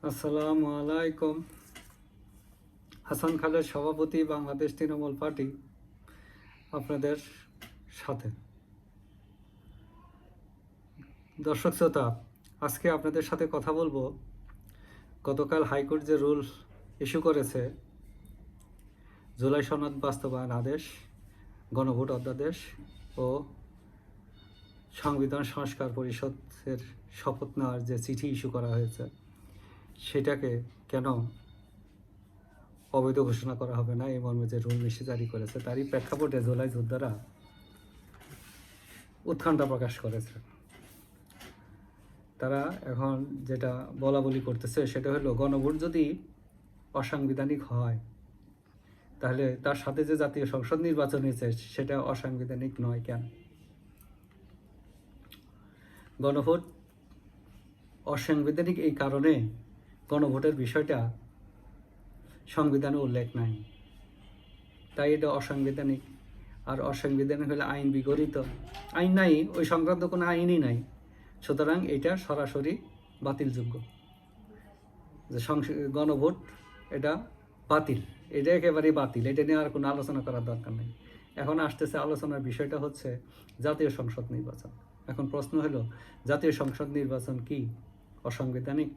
আসসালামু আলাইকুম। হাসান খালের সভাপতি, বাংলাদেশ তৃণমূল পার্টি আপনাদের সাথে। দর্শক শ্রোতা, আজকে আপনাদের সাথে কথা বলবো গতকাল হাইকোর্ট যে রুল ইস্যু করেছে, জুলাই সনদ বাস্তবায়ন আদেশ, গণভোট অধ্যাদেশ ও সংবিধান সংস্কার পরিষদের শপথ নেওয়ার যে চিঠি ইস্যু করা হয়েছে, সেটাকে কেন অবৈধ ঘোষণা করা হবে না, এই মর্মে যে রুল মিশি জারি করেছে, তারই প্রেক্ষাপটে জুলাই যোদ্ধারা উৎকণ্ঠা প্রকাশ করেছে। তারা এখন যেটা বলা বলি করতেছে সেটা হলো, গণভোট যদি অসাংবিধানিক হয় তাহলে তার সাথে যে জাতীয় সংসদ নির্বাচন হয়েছে সেটা অসাংবিধানিক নয় কেন? গণভোট অসাংবিধানিক এই কারণে গণভোটের বিষয়টা সংবিধানে উল্লেখ নাই, তাই এটা অসাংবিধানিক। আর অসাংবিধানিক হলে আইন বিগড়িত, আইন নাই, ওই সংক্রান্ত কোনো আইনই নাই, সুতরাং এটা সরাসরি বাতিলযোগ্য। যে গণভোট এটা বাতিল, এটা একেবারেই বাতিল, এটা নিয়ে আর কোনো আলোচনা করার দরকার নেই। এখন আসতেছে আলোচনার বিষয়টা হচ্ছে জাতীয় সংসদ নির্বাচন। এখন প্রশ্ন হলো, জাতীয় সংসদ নির্বাচন কি অসাংবিধানিক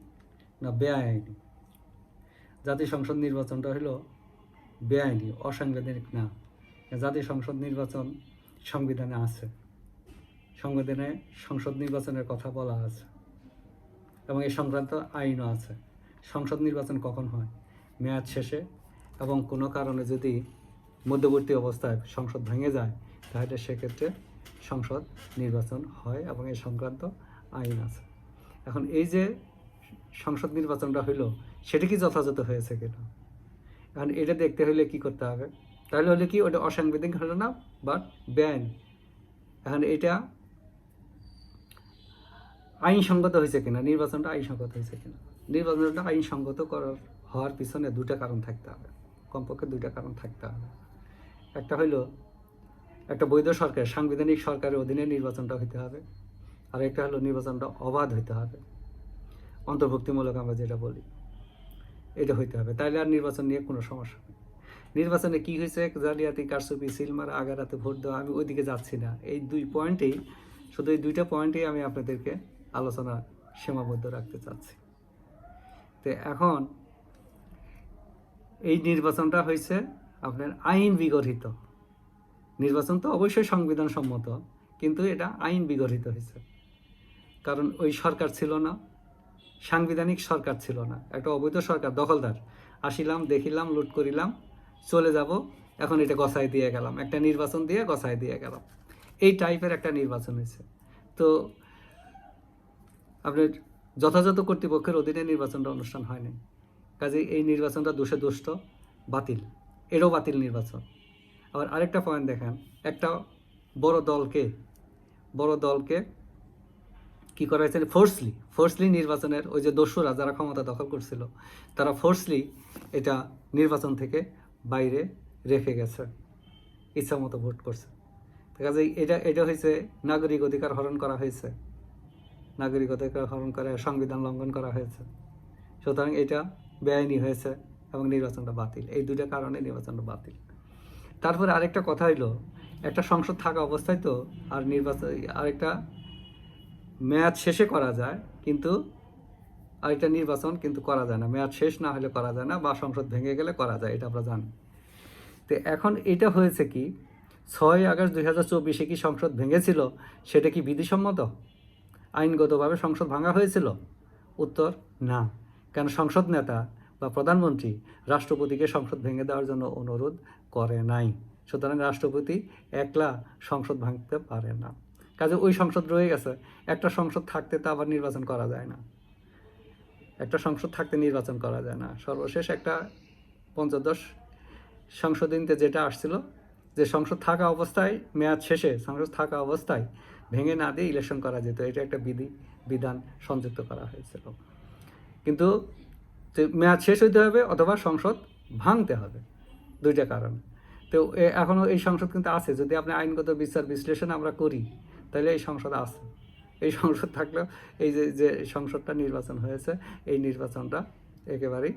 না বেআইনি? জাতীয় সংসদ নির্বাচনটা হলো বেআইনি, অসাংবিধানিক না। জাতীয় সংসদ নির্বাচন সংবিধানে আছে, সংবিধানে সংসদ নির্বাচনের কথা বলা আছে এবং এই সংক্রান্ত আইনও আছে। সংসদ নির্বাচন কখন হয়? মেয়াদ শেষে, এবং কোনো কারণে যদি মধ্যবর্তী অবস্থায় সংসদ ভেঙে যায় তাহলে সেক্ষেত্রে সংসদ নির্বাচন হয় এবং এই সংক্রান্ত আইন আছে। এখন এই যে সংসদ নির্বাচনটা হইল, সেটা কি যথাযথ হয়েছে কিনা, এখন এটা দেখতে হলে কি করতে হবে? তাহলে হলে কি ওটা অসাংবিধানিক হলো না, বাট বেআইন। এখন এটা আইনসঙ্গত হয়েছে কিনা, নির্বাচনটা আইনসঙ্গত হয়েছে কিনা? নির্বাচনটা আইনসঙ্গত হওয়ার পিছনে দুটা কারণ থাকতে হবে, কমপক্ষে দুইটা কারণ থাকতে হবে। একটা হইল, একটা বৈধ সরকার, সাংবিধানিক সরকারের অধীনে নির্বাচনটা হইতে হবে, আর একটা হলো নির্বাচনটা অবাধ হইতে হবে, অন্তর্ভুক্তিমূলক আমরা যেটা বলি, এটা হইতে হবে। তাইলে আর নির্বাচন নিয়ে কোনো সমস্যা নেই। নির্বাচনে কি হয়েছে, জালিয়াতি, কারচুপি, সিলমার, আগারাতে ভোট দেওয়া, আমি ওইদিকে যাচ্ছি না। এই দুই পয়েন্টেই, শুধু এই দুইটা পয়েন্টেই আমি আপনাদেরকে আলোচনা সীমাবদ্ধ রাখতে চাচ্ছি। তো এখন এই নির্বাচনটা হয়েছে আপনার আইন বিগঠিত নির্বাচন। তো অবশ্যই সংবিধান সম্মত, কিন্তু এটা আইন বিগঠিত হয়েছে, কারণ ওই সরকার ছিল না, সাংবিধানিক সরকার ছিল না, একটা অবৈধ সরকার, দখলদার, আসিলাম, দেখিলাম, লুট করিলাম, চলে যাব, এখন এটা গছায় দিয়ে গেলাম, একটা নির্বাচন দিয়ে গছায় দিয়ে গেলাম, এই টাইপের একটা নির্বাচন হয়েছে। তো আপনার যথাযথ কর্তৃপক্ষের অধীনে নির্বাচনটা অনুষ্ঠান হয়নি, কাজেই এই নির্বাচনটা দোষে দুষ্ট, বাতিল, এরও বাতিল নির্বাচন। আবার আরেকটা পয়েন্ট দেখেন, একটা বড় দলকে কি করা হয়েছে, ফোর্সলি নির্বাচনের, ওই যে দস্যুরা যারা ক্ষমতা দখল করছিল তারা ফোর্সলি এটা নির্বাচন থেকে বাইরে রেখে গেছে, ইচ্ছা মতো ভোট করছে। কাজে এটা হয়েছে নাগরিক অধিকার হরণ করা হয়েছে, নাগরিক অধিকার হরণ করে সংবিধান লঙ্ঘন করা হয়েছে, সুতরাং এটা বেআইনি হয়েছে এবং নির্বাচনটা বাতিল। এই দুইটা কারণে নির্বাচনটা বাতিল। তারপরে আরেকটা কথা হইল, একটা সংসদ থাকা অবস্থায় তো আর নির্বাচন, আরেকটা মেয়াদ শেষে করা যায়, কিন্তু আরেকটা নির্বাচন কিন্তু করা যায় না, মেয়াদ শেষ না হলে করা যায় না, বা সংসদ ভেঙে গেলে করা যায়, এটা আমরা জানি। তো এখন এটা হয়েছে কি, 6 আগস্ট 2024 কি সংসদ ভেঙেছিল, সেটা কি বিধিসম্মত? আইনগতভাবে সংসদ ভাঙা হয়েছিল? উত্তর না। কেন? সংসদ নেতা বা প্রধানমন্ত্রী রাষ্ট্রপতিকে সংসদ ভেঙে দেওয়ার জন্য অনুরোধ করে নাই, সুতরাং রাষ্ট্রপতি একলা সংসদ ভাঙতে পারে না। কাজে ওই সংসদ রয়ে গেছে। একটা সংসদ থাকতে তো আবার নির্বাচন করা যায় না, একটা সংসদ থাকতে নির্বাচন করা যায় না। সর্বশেষ একটা পঞ্চদশ সংশোধনীতে যেটা আসছিল, যে সংসদ থাকা অবস্থায়, মেয়াদ শেষে সংসদ থাকা অবস্থায় ভেঙে না দিয়ে ইলেকশন করা যেত, এটা একটা বিধান সংযুক্ত করা হয়েছিল। কিন্তু মেয়াদ শেষ হইতে হবে অথবা সংসদ ভাঙতে হবে, দুইটা কারণ। তো এখনও এই সংসদ কিন্তু আছে, যদি আপনি আইনগত বিচার বিশ্লেষণ আমরা করি তাহলে এই সংসদ আছে, এই সংসদ থাকলেও এই যে যে সংসদটা নির্বাচন হয়েছে, এই নির্বাচনটা একেবারেই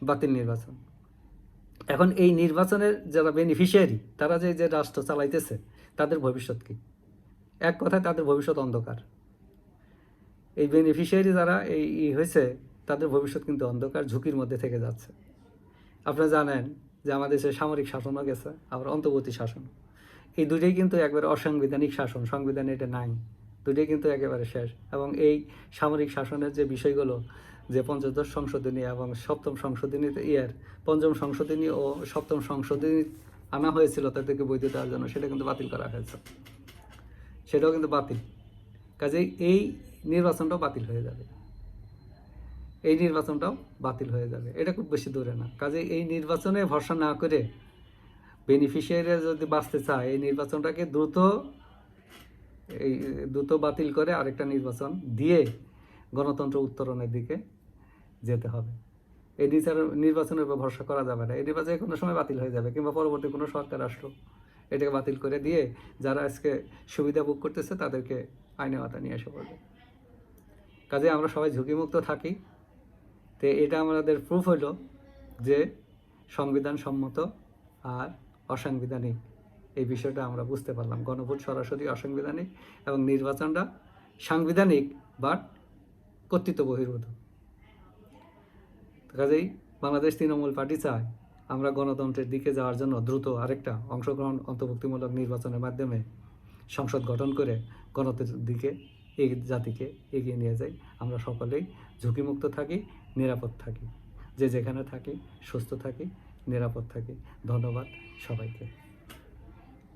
বাতিল নির্বাচন। এখন এই নির্বাচনের যারা বেনিফিশিয়ারি, তারা যে যে রাষ্ট্র চালাইতেছে, তাদের ভবিষ্যৎ কি? এক কথায় তাদের ভবিষ্যৎ অন্ধকার। এই বেনিফিশিয়ারি যারা এই হয়েছে, তাদের ভবিষ্যৎ কিন্তু অন্ধকার, ঝুঁকির মধ্যে থেকে যাচ্ছে। আপনারা জানেন যে আমাদের দেশে সামরিক শাসনও গেছে, আবার অন্তর্বর্তী শাসন। এই দুটোই কিন্তু একবারে অসাংবিধানিক শাসন, সংবিধানে এটা নাই। দুটোই কিন্তু একেবারে শেষ। এবং এই সামরিক শাসনের যে বিষয়গুলো, যে পঞ্চদশ সংশোধনী এবং সপ্তম সংশোধনী পঞ্চম সংশোধনী ও সপ্তম সংশোধনী আনা হয়েছিল তাদেরকে বৈধ দেওয়ার জন্য, সেটা কিন্তু বাতিল করা হয়েছে। সেটাও কিন্তু বাতিল। কাজেই এই নির্বাচনটাও বাতিল হয়ে যাবে। এই নির্বাচনটাও বাতিল হয়ে যাবে, এটা খুব বেশি দূরে না। কাজেই এই নির্বাচনে ভরসা না করে বেনিফিশিয়ারিরা যদি বাঁচতে চায়, এই নির্বাচনটাকে দ্রুত বাতিল করে আরেকটা নির্বাচন দিয়ে গণতন্ত্র উত্তরণের দিকে যেতে হবে। এই নির্বাচনের উপর ভরসা করা যাবে না। এই নির্বাচন কোনো সময় বাতিল হয়ে যাবে, কিংবা পরবর্তী কোনো সরকার আসলো এটাকে বাতিল করে দিয়ে যারা আজকে সুবিধা ভোগ করতেছে তাদেরকে আইনে আওতা নিয়ে এসে পড়বে। কাজে আমরা সবাই ঝুঁকিমুক্ত থাকি। তো এটা আমাদের প্রুফ হলো যে সংবিধান সম্মত আর অসাংবিধানিক এই বিষয়টা আমরা বুঝতে পারলাম। গণভোট সরাসরি অসাংবিধানিক এবং নির্বাচনটা সাংবিধানিক বাট কর্তৃত্ব বহির্ভূত। কাজেই বাংলাদেশ তৃণমূল পার্টি চায় আমরা গণতন্ত্রের দিকে যাওয়ার জন্য দ্রুত আরেকটা অংশগ্রহণ অন্তর্ভুক্তিমূলক নির্বাচনের মাধ্যমে সংসদ গঠন করে গণতন্ত্রের দিকে এই জাতিকে এগিয়ে নিয়ে যাই। আমরা সকলেই ঝুঁকিমুক্ত থাকি, নিরাপদ থাকি, যে যেখানে থাকি সুস্থ থাকি, নিরাপদ থাকি। ধন্যবাদ সবাইকে।